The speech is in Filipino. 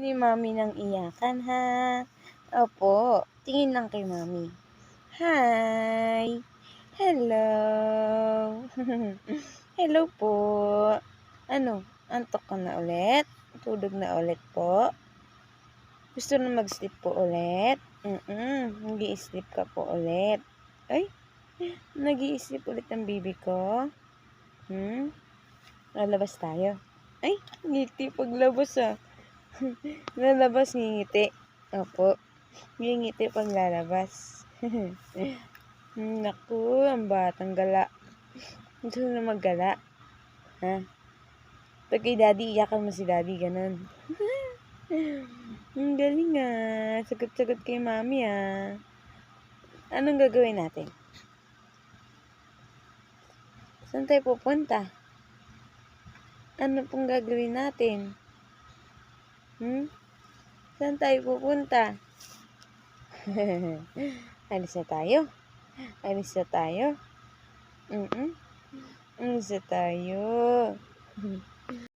ni Mommy ng iyakan, ha? Opo, tingin lang kay Mommy. Hi! Hello! Hello po! Ano, antok ka na ulit? Tulog na ulit po? Gusto na mag-sleep po ulit? Nag-i-sleep ka po ulit. Ay, nag-i-sleep ulit ang baby ko? Lalabas tayo. Ay, ngiti paglabas ah. Lalabas ngingiti. Opo, ngingiti pag lalabas. Naku, ang batang gala. Gusto na maggala. Ha? Pag kay daddy, iyakan mo si daddy, ganun. Ang galing ah. Sagot-sagot kay mami ah. Anong gagawin natin? Saan tayo pupunta? Ano pong gagawin natin? Saan tayo pupunta? Alis na tayo? Alis na tayo? Alis na tayo.